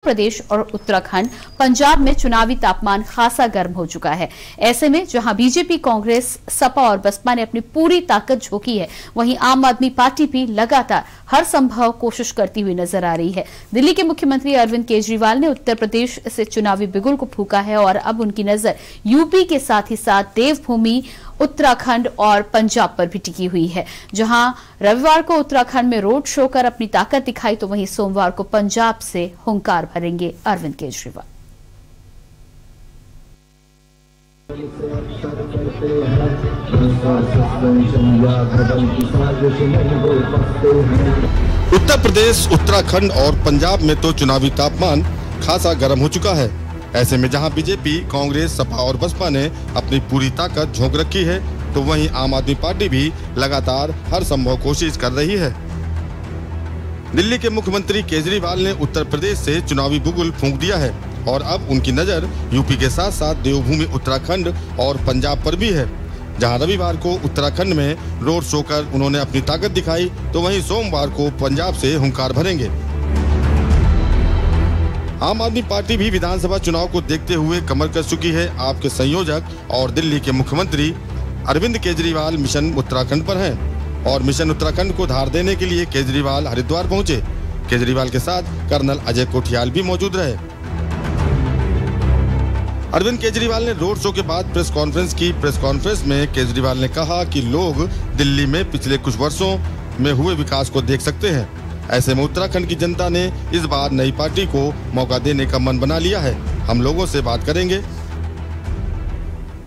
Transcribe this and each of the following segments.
प्रदेश और उत्तराखंड, पंजाब में चुनावी तापमान खासा गर्म हो चुका है। ऐसे में जहां बीजेपी, कांग्रेस, सपा और बसपा ने अपनी पूरी ताकत झोंकी है, वहीं आम आदमी पार्टी भी लगातार हर संभव कोशिश करती हुई नजर आ रही है। दिल्ली के मुख्यमंत्री अरविंद केजरीवाल ने उत्तर प्रदेश से चुनावी बिगुल को फूंका है और अब उनकी नजर यूपी के साथ ही साथ देवभूमि उत्तराखंड और पंजाब पर भी टिकी हुई है। जहां रविवार को उत्तराखंड में रोड शो कर अपनी ताकत दिखाई, तो वहीं सोमवार को पंजाब से हुंकार भरेंगे अरविंद केजरीवाल। उत्तर प्रदेश, उत्तराखंड और पंजाब में तो चुनावी तापमान खासा गर्म हो चुका है। ऐसे में जहां बीजेपी, कांग्रेस, सपा और बसपा ने अपनी पूरी ताकत झोंक रखी है, तो वहीं आम आदमी पार्टी भी लगातार हर संभव कोशिश कर रही है। दिल्ली के मुख्यमंत्री केजरीवाल ने उत्तर प्रदेश से चुनावी बिगुल फूंक दिया है और अब उनकी नजर यूपी के साथ साथ देवभूमि उत्तराखंड और पंजाब पर भी है। जहां रविवार को उत्तराखंड में रोड शो कर उन्होंने अपनी ताकत दिखाई, तो वहीं सोमवार को पंजाब से हुंकार भरेंगे। आम आदमी पार्टी भी विधानसभा चुनाव को देखते हुए कमर कस चुकी है। आपके संयोजक और दिल्ली के मुख्यमंत्री अरविंद केजरीवाल मिशन उत्तराखंड पर हैं और मिशन उत्तराखंड को धार देने के लिए केजरीवाल हरिद्वार पहुंचे। केजरीवाल के साथ कर्नल अजय कोठियाल भी मौजूद रहे। अरविंद केजरीवाल ने रोड शो के बाद प्रेस कॉन्फ्रेंस की। प्रेस कॉन्फ्रेंस में केजरीवाल ने कहा कि लोग दिल्ली में पिछले कुछ वर्षों में हुए विकास को देख सकते हैं। ऐसे में उत्तराखंड की जनता ने इस बार नई पार्टी को मौका देने का मन बना लिया है। हम लोगों से बात करेंगे।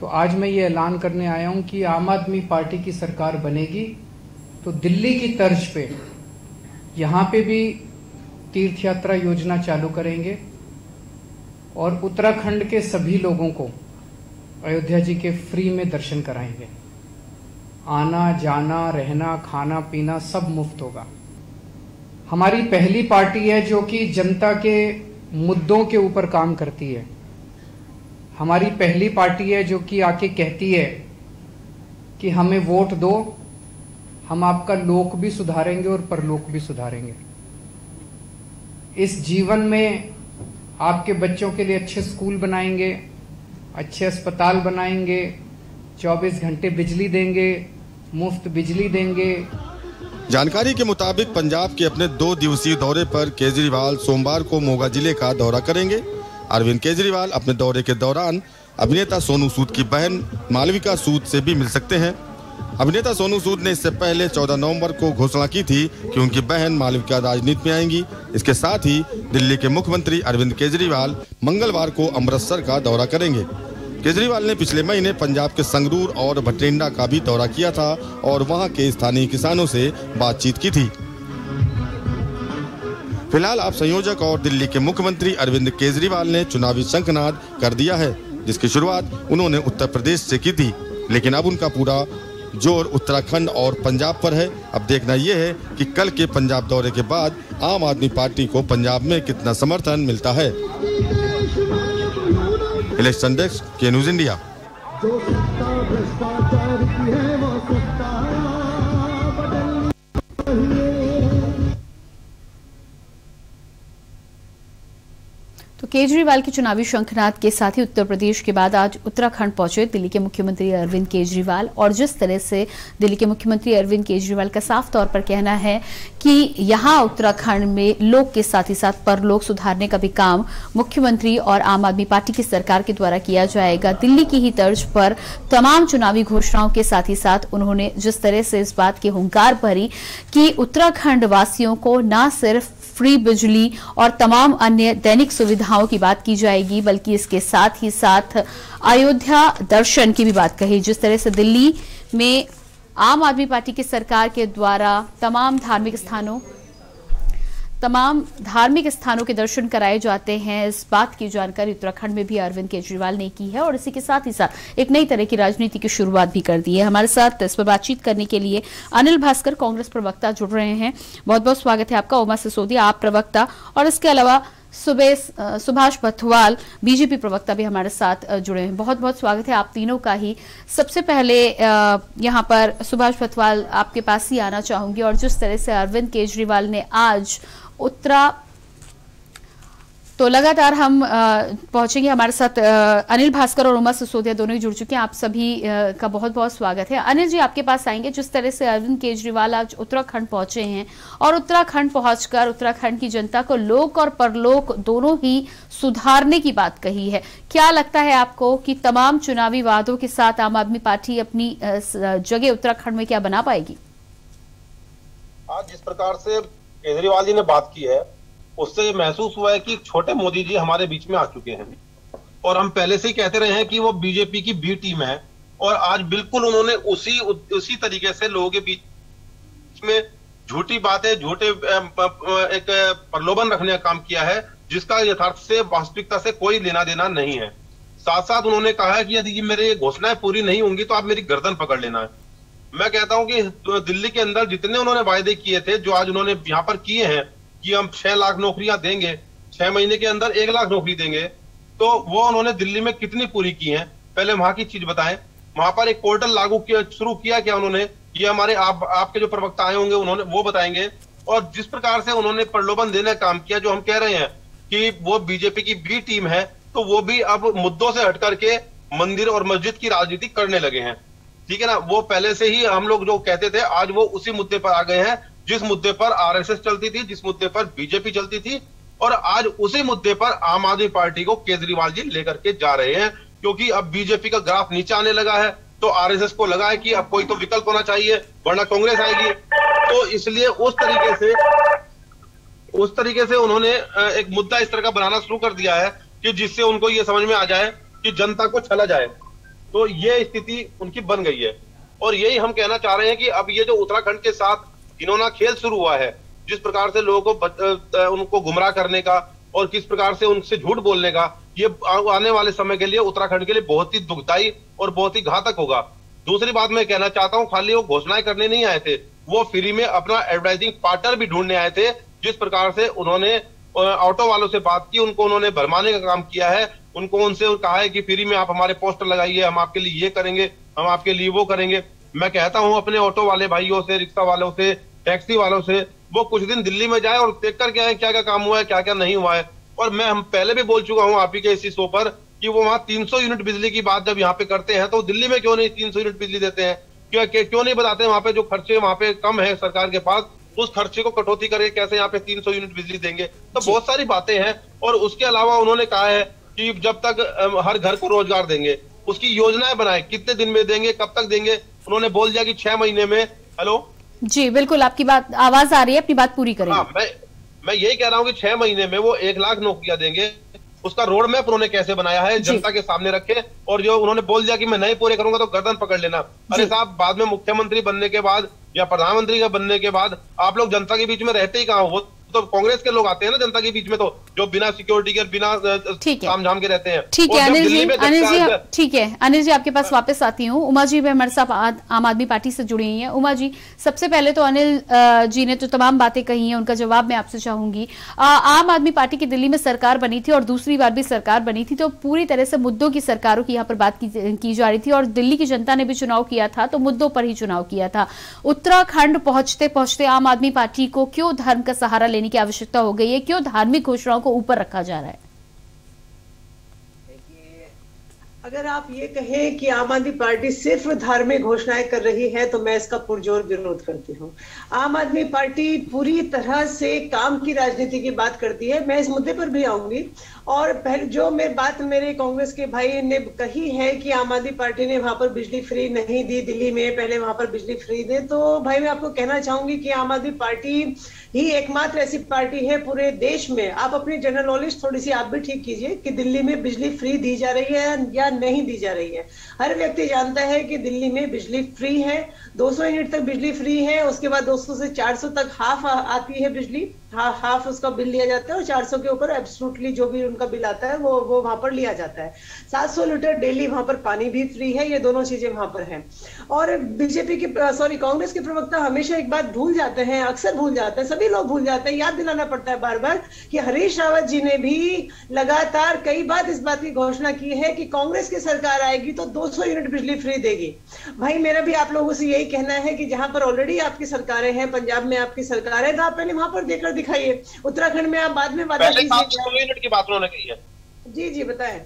तो आज मैं ये ऐलान करने आया हूं कि आम आदमी पार्टी की सरकार बनेगी तो दिल्ली की तर्ज पे यहाँ पे भी तीर्थ यात्रा योजना चालू करेंगे और उत्तराखंड के सभी लोगों को अयोध्या जी के फ्री में दर्शन कराएंगे। आना जाना, रहना, खाना पीना सब मुफ्त होगा। हमारी पहली पार्टी है जो कि जनता के मुद्दों के ऊपर काम करती है। हमारी पहली पार्टी है जो कि आके कहती है कि हमें वोट दो, हम आपका लोक भी सुधारेंगे और परलोक भी सुधारेंगे। इस जीवन में आपके बच्चों के लिए अच्छे स्कूल बनाएंगे, अच्छे अस्पताल बनाएंगे, 24 घंटे बिजली देंगे, मुफ्त बिजली देंगे। जानकारी के मुताबिक पंजाब के अपने 2 दिवसीय दौरे पर केजरीवाल सोमवार को मोगा जिले का दौरा करेंगे। अरविंद केजरीवाल अपने दौरे के दौरान अभिनेता सोनू सूद की बहन मालविका सूद से भी मिल सकते हैं। अभिनेता सोनू सूद ने इससे पहले 14 नवंबर को घोषणा की थी कि उनकी बहन मालविका राजनीति में आएंगी। इसके साथ ही दिल्ली के मुख्यमंत्री अरविंद केजरीवाल मंगलवार को अमृतसर का दौरा करेंगे। केजरीवाल ने पिछले महीने पंजाब के संगरूर और भटिंडा का भी दौरा किया था और वहां के स्थानीय किसानों से बातचीत की थी। फिलहाल आप संयोजक और दिल्ली के मुख्यमंत्री अरविंद केजरीवाल ने चुनावी शंखनाद कर दिया है, जिसकी शुरुआत उन्होंने उत्तर प्रदेश से की थी, लेकिन अब उनका पूरा जोर उत्तराखंड और पंजाब पर है। अब देखना यह है कि कल के पंजाब दौरे के बाद आम आदमी पार्टी को पंजाब में कितना समर्थन मिलता है। इलेक्शन डेस्क के न्यूज़ इंडिया। तो केजरीवाल के चुनावी शंखनाद के साथ ही उत्तर प्रदेश के बाद आज उत्तराखंड पहुंचे दिल्ली के मुख्यमंत्री अरविंद केजरीवाल। और जिस तरह से दिल्ली के मुख्यमंत्री अरविंद केजरीवाल का साफ तौर पर कहना है कि यहां उत्तराखंड में लोक के साथ ही साथ परलोक सुधारने का भी काम मुख्यमंत्री और आम आदमी पार्टी की सरकार के द्वारा किया जाएगा। दिल्ली की ही तर्ज पर तमाम चुनावी घोषणाओं के साथ ही साथ उन्होंने जिस तरह से इस बात की हुंकार भरी कि उत्तराखंड वासियों को न सिर्फ फ्री बिजली और तमाम अन्य दैनिक सुविधाओं की बात की जाएगी, बल्कि इसके साथ ही साथ अयोध्या दर्शन की भी बात कही। जिस तरह से दिल्ली में आम आदमी पार्टी की सरकार के द्वारा तमाम धार्मिक स्थानों के दर्शन कराए जाते हैं, इस बात की जानकारी उत्तराखंड में भी अरविंद केजरीवाल ने की है और इसी के साथ ही साथ एक नई तरह की राजनीति की शुरुआत भी कर दी है। हमारे साथ इस पर बातचीत करने के लिए अनिल भास्कर, कांग्रेस प्रवक्ता, जुड़ रहे हैं। बहुत बहुत स्वागत है आपका। उमा सिसोदिया, आप प्रवक्ता, और इसके अलावा सुभाष बथवाल बीजेपी प्रवक्ता भी हमारे साथ जुड़े हैं। बहुत बहुत स्वागत है आप तीनों का ही। सबसे पहले यहाँ पर सुभाष बथवाल आपके पास ही आना चाहूंगी, और जिस तरह से अरविंद केजरीवाल ने आज तो लगातार हम पहुंचेंगे। हमारे साथ अनिल भास्कर और उमा सिसोदिया दोनों ही जुड़ चुके हैं। आप सभी का बहुत बहुत स्वागत है। अनिल जी, आपके पास आएंगे। जिस तरह से अरविंद केजरीवाल आज उत्तराखंड पहुंचे हैं और उत्तराखंड पहुंचकर उत्तराखंड की जनता को लोक और परलोक दोनों ही सुधारने की बात कही है, क्या लगता है आपको कि तमाम चुनावी वादों के साथ आम आदमी पार्टी अपनी जगह उत्तराखंड में क्या बना पाएगी? आज जिस प्रकार से केजरीवाल जी ने बात की है, उससे महसूस हुआ है कि छोटे मोदी जी हमारे बीच में आ चुके हैं। और हम पहले से ही कहते रहे हैं कि वो बीजेपी की बी टीम है, और आज बिल्कुल उन्होंने उसी तरीके से लोगों के बीच में झूठी बातें, झूठे एक प्रलोभन रखने का काम किया है, जिसका यथार्थ से, वास्तविकता से कोई लेना देना नहीं है। साथ साथ उन्होंने कहा है कि यदि मेरी घोषणाएं पूरी नहीं होंगी तो आप मेरी गर्दन पकड़ लेना है। मैं कहता हूं कि दिल्ली के अंदर जितने उन्होंने वायदे किए थे, जो आज उन्होंने यहाँ पर किए हैं कि हम 6 लाख नौकरियां देंगे, 6 महीने के अंदर 1 लाख नौकरी देंगे, तो वो उन्होंने दिल्ली में कितनी पूरी की है? पहले वहां की चीज बताएं। वहां पर एक पोर्टल लागू किया, शुरू किया क्या उन्होंने? ये हमारे आपके जो प्रवक्ता आए होंगे उन्होंने वो बताएंगे। और जिस प्रकार से उन्होंने प्रलोभन देने का काम किया, जो हम कह रहे हैं कि वो बीजेपी की बी टीम है, तो वो भी अब मुद्दों से हट करके मंदिर और मस्जिद की राजनीति करने लगे हैं। ठीक है ना? वो पहले से ही हम लोग जो कहते थे, आज वो उसी मुद्दे पर आ गए हैं जिस मुद्दे पर आरएसएस चलती थी, जिस मुद्दे पर बीजेपी चलती थी, और आज उसी मुद्दे पर आम आदमी पार्टी को केजरीवाल जी लेकर के जा रहे हैं। क्योंकि अब बीजेपी का ग्राफ नीचे आने लगा है, तो आरएसएस को लगा है कि अब कोई तो विकल्प होना चाहिए, वरना कांग्रेस आएगी। तो इसलिए उस तरीके से उन्होंने एक मुद्दा इस तरह का बनाना शुरू कर दिया है कि जिससे उनको ये समझ में आ जाए कि जनता को छला जाए। तो ये स्थिति उनकी बन गई है, और यही हम कहना चाह रहे हैं कि अब ये जो उत्तराखंड के साथ इन्होंने खेल शुरू हुआ है, जिस प्रकार से लोगों को उनको गुमराह करने का और किस प्रकार से उनसे झूठ बोलने का, ये आने वाले समय के लिए उत्तराखंड के लिए बहुत ही दुखदायी और बहुत ही घातक होगा। दूसरी बात मैं कहना चाहता हूं, खाली वो घोषणाएं करने नहीं आए थे, वो फ्री में अपना एडवर्टाइजिंग पार्टनर भी ढूंढने आए थे। जिस प्रकार से उन्होंने ऑटो वालों से बात की, उनको उन्होंने भरमाने का काम किया है, उनसे कहा है कि फ्री में आप हमारे पोस्टर लगाइए, हम आपके लिए ये करेंगे, हम आपके लिए वो करेंगे। मैं कहता हूं अपने ऑटो वाले भाइयों से, रिक्शा वालों से, टैक्सी वालों से, वो कुछ दिन दिल्ली में जाए और देख कर क्या है, क्या क्या काम हुआ है, क्या क्या नहीं हुआ है। और हम पहले भी बोल चुका हूं आप ही के इसी शो पर कि वो वहां 300 यूनिट बिजली की बात जब यहाँ पे करते हैं, तो दिल्ली में क्यों नहीं 300 यूनिट बिजली देते हैं? क्यों नहीं बताते वहां पे जो खर्चे वहां पे कम है सरकार के पास, उस खर्चे को कटौती करके कैसे यहाँ पे 300 यूनिट बिजली देंगे? तो बहुत सारी बातें हैं। और उसके अलावा उन्होंने कहा है कि जब तक हर घर को रोजगार देंगे, उसकी योजनाएं बनाए, कितने दिन में देंगे, कब तक देंगे। उन्होंने बोल दिया कि 6 महीने में। हेलो जी, बिल्कुल आपकी बात, आवाज आ रही है, अपनी बात पूरी करें। हाँ, मैं यही कह रहा हूँ कि 6 महीने में वो 1 लाख नौकरियां देंगे। उसका रोड मैप उन्होंने कैसे बनाया है जनता के सामने रखे, और जो उन्होंने बोल दिया कि मैं नहीं पूरे करूंगा तो गर्दन पकड़ लेना। अरे साहब, बाद में मुख्यमंत्री बनने के बाद या प्रधानमंत्री का बनने के बाद आप लोग जनता के बीच में रहते ही कहाँ? वो तो कांग्रेस के लोग आते हैं ना जनता के बीच में, तो जो बिना सिक्योरिटी के, बिना काम झाम के रहते हैं। ठीक है अनिल जी, ठीक है अनिल जी, आपके पास वापस आती हूँ। उमा जी हमारे साथ आम आदमी पार्टी से जुड़ी हुई हैं। उमा जी, सबसे पहले तो अनिल जी ने तो तमाम बातें कही हैं, उनका जवाब मैं आपसे चाहूंगी। आम आदमी पार्टी की दिल्ली में सरकार बनी थी और दूसरी बार भी सरकार बनी थी, तो पूरी तरह से मुद्दों की सरकारों की यहाँ पर बात की जा रही थी, और दिल्ली की जनता ने भी चुनाव किया था तो मुद्दों पर ही चुनाव किया था। उत्तराखंड पहुंचते पहुंचते आम आदमी पार्टी को क्यों धर्म का सहारा लेने की आवश्यकता हो गई है? क्यों धार्मिक घोषणाओं को ऊपर रखा जा रहा है? अगर आप ये कहें कि आम आदमी पार्टी सिर्फ धार्मिक घोषणाएं कर रही है, तो मैं इसका पुरजोर विरोध करती हूँ। आम आदमी पार्टी पूरी तरह से काम की राजनीति की बात करती है। मैं इस मुद्दे पर भी आऊंगी। और पहले जो मेरे कांग्रेस के भाई ने कही है कि आम आदमी पार्टी ने वहां पर बिजली फ्री नहीं दी दिल्ली में, पहले वहां पर बिजली फ्री दे, तो भाई मैं आपको कहना चाहूंगी कि आम आदमी पार्टी ही एकमात्र ऐसी पार्टी है पूरे देश में, आप अपनी जनरल नॉलेज थोड़ी सी आप भी ठीक कीजिए, कि दिल्ली में बिजली फ्री दी जा रही है या नहीं दी जा रही है। हर व्यक्ति जानता है कि दिल्ली में बिजली फ्री है, 200 यूनिट तक बिजली फ्री है, उसके बाद 200 से 400 तक हाफ आती है बिजली, हाफ उसका बिल लिया जाता है, और 400 के ऊपर एब्सोल्युटली जो भी उनका बिल आता है वो वहां पर लिया जाता है। 700 लीटर डेली वहां पर पानी भी फ्री है, ये दोनों चीजें वहां पर हैं। और बीजेपी की कांग्रेस के प्रवक्ता हमेशा एक बात भूल जाते हैं, अक्सर भूल जाते हैं, सभी लोग भूल जाते हैं, याद दिलाना पड़ता है बार बार, कि हरीश रावत जी ने भी लगातार कई बार इस बात की घोषणा की है कि कांग्रेस की सरकार आएगी तो 200 यूनिट बिजली फ्री देगी। भाई मेरा भी आप लोगों से यही कहना है कि जहां पर ऑलरेडी आपकी सरकारें हैं, पंजाब में आपकी सरकार है, तो आप पहले वहां पर देकर दिखाइए। उत्तराखंड में आप बाद में वादा कीजिए। 16 यूनिट की बात उन्होंने कही है। जी बताएं।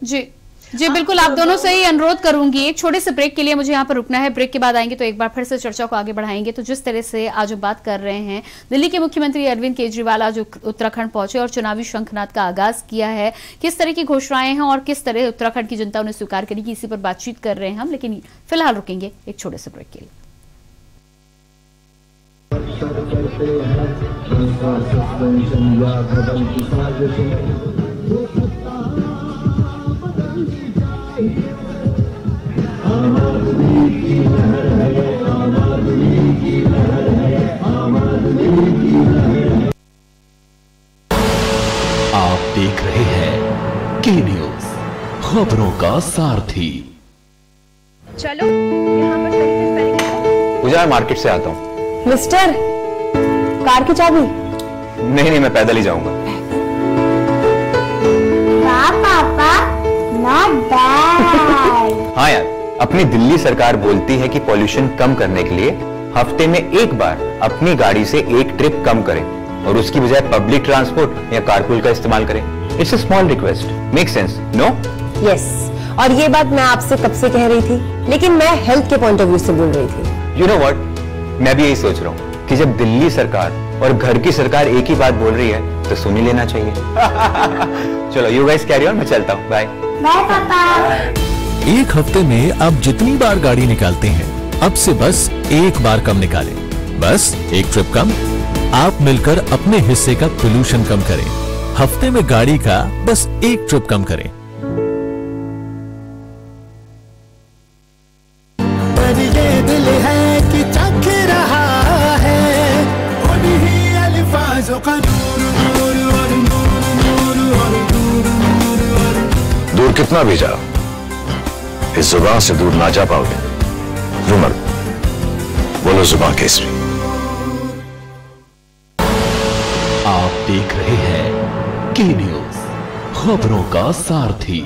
जी बिल्कुल, आप दोनों से ही अनुरोध करूंगी, एक छोटे से ब्रेक के लिए मुझे यहाँ पर रुकना है। ब्रेक के बाद आएंगे तो एक बार फिर से चर्चा को आगे बढ़ाएंगे। तो जिस तरह से आज हम बात कर रहे हैं, दिल्ली के मुख्यमंत्री अरविंद केजरीवाल आज उत्तराखंड पहुंचे और चुनावी शंखनाद का आगाज किया है। किस तरह की घोषणाएं हैं और किस तरह उत्तराखंड की जनता उन्हें स्वीकार करेगी, इसी पर बातचीत कर रहे हैं हम। लेकिन फिलहाल रुकेंगे एक छोटे से ब्रेक के लिए। आप देख रहे हैं के न्यूज, खबरों का सारथी। चलो यहाँ पर पूजा, मैं मार्केट से आता हूँ। मिस्टर, कार की चाबी? नहीं, मैं पैदल ही जाऊंगा। पापा, नॉट बैड। हाँ यार, अपनी दिल्ली सरकार बोलती है कि पॉल्यूशन कम करने के लिए हफ्ते में एक बार अपनी गाड़ी से एक ट्रिप कम करें और उसकी बजाय पब्लिक ट्रांसपोर्ट या कारपूल का इस्तेमाल करें। It's a small request, make sense, no? Yes, और ये बात मैं आपसे कब से कह रही थी, लेकिन मैं हेल्थ के पॉइंट ऑफ व्यू से बोल रही थी। यू नो व्हाट, मैं भी यही सोच रहा हूँ कि जब दिल्ली सरकार और घर की सरकार एक ही बात बोल रही है तो सुन ही लेना चाहिए। चलो यू गाइस कैरी ऑन, मैं चलता हूँ। बाय बाय पापा। एक हफ्ते में आप जितनी बार गाड़ी निकालते हैं, अब से बस एक बार कम निकालें। बस एक ट्रिप कम, आप मिलकर अपने हिस्से का पोल्यूशन कम करें। हफ्ते में गाड़ी का बस एक ट्रिप कम करें। पर ये दिल है कि चख रहा है उन्हीं अल्फाजों का नूर नूर और नूर नूर और नूर नूर और। दूर कितना भी जाओ, इस जुबान से दूर ना जा पाओगे। रुमर बोलो जुबान केसरी। आप देख रहे हैं के न्यूज, खबरों का सारथी।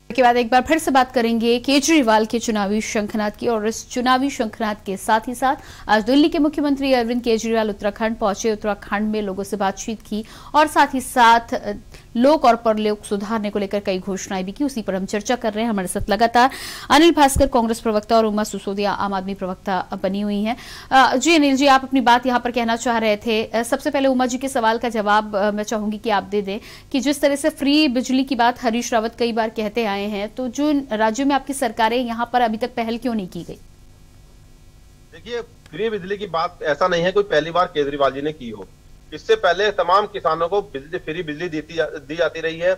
के बाद एक बार फिर से बात करेंगे केजरीवाल के चुनावी शंखनाद की। और इस चुनावी शंखनाद के साथ ही साथ आज दिल्ली के मुख्यमंत्री अरविंद केजरीवाल उत्तराखंड पहुंचे, उत्तराखंड में लोगों से बातचीत की और साथ ही साथ लोक और परलोक सुधारने को लेकर कई घोषणाएं भी की। उसी पर हम चर्चा कर रहे हैं। हमारे साथ लगातार अनिल भास्कर कांग्रेस प्रवक्ता और उमा सिसोदिया आम आदमी प्रवक्ता बनी हुई हैं। जी अनिल जी, आप अपनी बात यहां पर कहना चाह रहे थे। सबसे पहले उमा जी के सवाल का जवाब मैं चाहूंगी कि आप दे दें कि जिस तरह से फ्री बिजली की बात हरीश रावत कई बार कहते आए हैं, तो जो राज्यों में आपकी सरकारें यहाँ पर अभी तक पहल क्यों नहीं की गई? देखिए, फ्री बिजली की बात ऐसा नहीं है कोई पहली बार केजरीवाल जी ने की हो। इससे पहले तमाम किसानों को फ्री बिजली दी जाती रही है।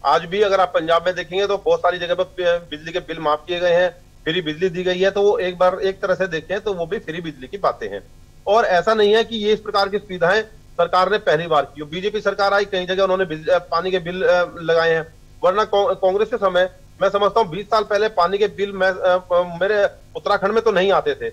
आज भी अगर आप पंजाब में देखेंगे तो बहुत सारी जगह पर बिजली के बिल माफ किए गए हैं, फ्री बिजली दी गई है। तो वो एक बार एक तरह से देखें तो वो भी फ्री बिजली की बातें हैं। और ऐसा नहीं है कि ये इस प्रकार की सुविधाएं सरकार ने पहली बार की हो। बीजेपी सरकार आई, कई जगह उन्होंने पानी के बिल लगाए हैं, वरना कांग्रेस के समय मैं समझता हूँ 20 साल पहले पानी के बिल मेरे उत्तराखंड में तो नहीं आते थे।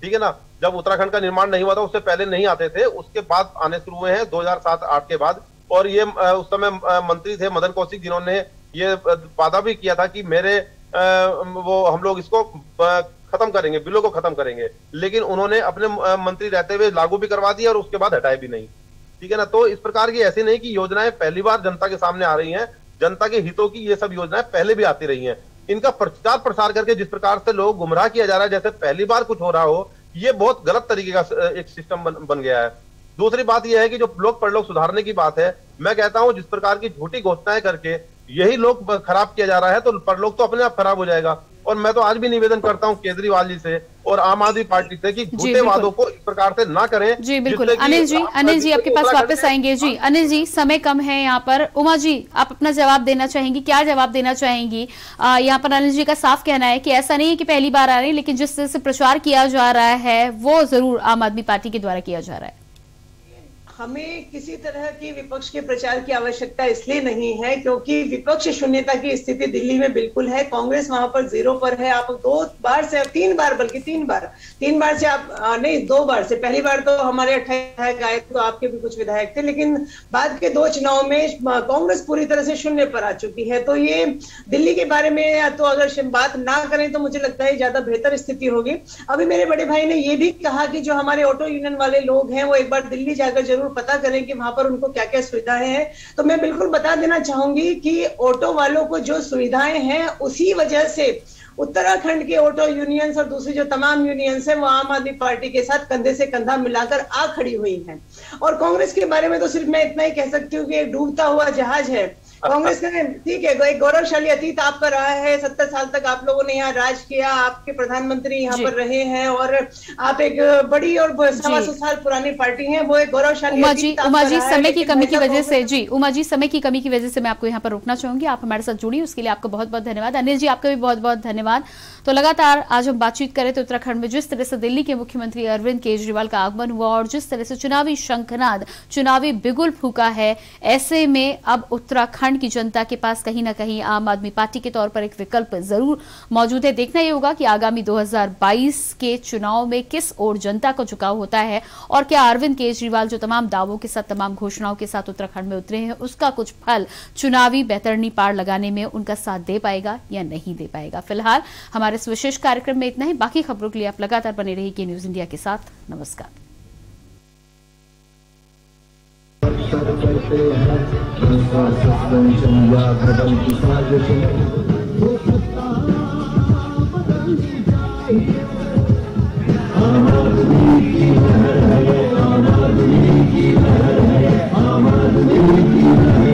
ठीक है ना, जब उत्तराखंड का निर्माण नहीं हुआ था उससे पहले नहीं आते थे, उसके बाद आने शुरू हुए हैं 2007-8 के बाद। और ये उस समय मंत्री थे मदन कौशिक, जिन्होंने ये वादा भी किया था कि वो हम लोग इसको खत्म करेंगे, बिलों को खत्म करेंगे। लेकिन उन्होंने अपने मंत्री रहते हुए लागू भी करवा दिया और उसके बाद हटाए भी नहीं। ठीक है ना, तो इस प्रकार की ऐसी नहीं कि योजनाएं पहली बार जनता के सामने आ रही हैं। जनता के हितों की ये सब योजनाएं पहले भी आती रही हैं। इनका प्रचार प्रसार करके जिस प्रकार से लोग गुमराह किया जा रहा है, जैसे पहली बार कुछ हो रहा हो, ये बहुत गलत तरीके का एक सिस्टम बन गया है। दूसरी बात यह है कि जो लोक परलोक सुधारने की बात है, मैं कहता हूं जिस प्रकार की झूठी घोषणाएं करके यही लोग खराब किया जा रहा है, तो परलोक तो अपने आप खराब हो जाएगा। और मैं तो आज भी निवेदन करता हूं केजरीवाल जी से और आम आदमी पार्टी से कि झूठे वादों को इस प्रकार से ना करें। जी बिल्कुल। अनिल जी आपके पास वापस आएंगे। जी अनिल जी, समय कम है यहाँ पर। उमा जी, आप अपना जवाब देना चाहेंगी, क्या जवाब देना चाहेंगी? यहाँ पर अनिल जी का साफ कहना है कि ऐसा नहीं है कि पहली बार आ रही, लेकिन जिस तरह से प्रचार किया जा रहा है वो जरूर आम आदमी पार्टी के द्वारा किया जा रहा है। हमें किसी तरह की विपक्ष के प्रचार की आवश्यकता इसलिए नहीं है क्योंकि विपक्ष शून्यता की स्थिति दिल्ली में बिल्कुल है। कांग्रेस वहां पर 0 पर है। आप 2 बार से 3 बार बल्कि 3 बार से आप नहीं 2 बार से, पहली बार तो हमारे 28 विधायक आए तो आपके भी कुछ विधायक थे, लेकिन बाद के 2 चुनाव में कांग्रेस पूरी तरह से शून्य पर आ चुकी है। तो ये दिल्ली के बारे में तो अगर बात ना करें तो मुझे लगता है ज्यादा बेहतर स्थिति होगी। अभी मेरे बड़े भाई ने ये भी कहा कि जो हमारे ऑटो यूनियन वाले लोग हैं वो एक बार दिल्ली जाकर जरूर पता करें कि वहां पर उनको क्या क्या सुविधाएं हैं। तो मैं बिल्कुल बता देना चाहूंगी कि ऑटो वालों को जो सुविधाएं हैं उसी वजह से उत्तराखंड के ऑटो यूनियंस और दूसरी जो तमाम यूनियंस है वो आम आदमी पार्टी के साथ कंधे से कंधा मिलाकर आ खड़ी हुई हैं। और कांग्रेस के बारे में तो सिर्फ मैं इतना ही कह सकती हूँ कि एक डूबता हुआ जहाज है। कांग्रेस का ठीक है, एक गौरवशाली अतीत आपका रहा है। 70 साल तक आप लोगों ने यहाँ राज किया, आपके प्रधानमंत्री यहाँ पर रहे हैं और आप एक बड़ी और 125 साल पुरानी पार्टी है। वो एक गौरवशाली उमा जी समय की कमी की वजह से उमा जी समय की कमी की वजह से मैं आपको यहाँ पर रोकना चाहूंगी। आप हमारे साथ जुड़ी, उसके लिए आपका बहुत बहुत धन्यवाद। अनिल जी आपका भी बहुत बहुत धन्यवाद। तो लगातार आज हम बातचीत करें तो उत्तराखंड में जिस तरह से दिल्ली के मुख्यमंत्री अरविंद केजरीवाल का आगमन हुआ और जिस तरह से चुनावी शंखनाद, चुनावी बिगुल फूका है, ऐसे में अब उत्तराखंड की जनता के पास कहीं ना कहीं आम आदमी पार्टी के तौर पर एक विकल्प जरूर मौजूद है। देखना ये होगा कि आगामी 2022 के चुनाव में किस ओर जनता का झुकाव होता है और क्या अरविंद केजरीवाल जो तमाम दावों के साथ, तमाम घोषणाओं के साथ उत्तराखंड में उतरे हैं, उसका कुछ फल चुनावी बैतरणी पार लगाने में उनका साथ दे पाएगा या नहीं दे पाएगा। फिलहाल हमारे इस विशेष कार्यक्रम में इतना ही। बाकी खबरों के लिए आप लगातार बने रहिए न्यूज इंडिया के साथ। नमस्कार। सस्पेंशन या बदल की साजिश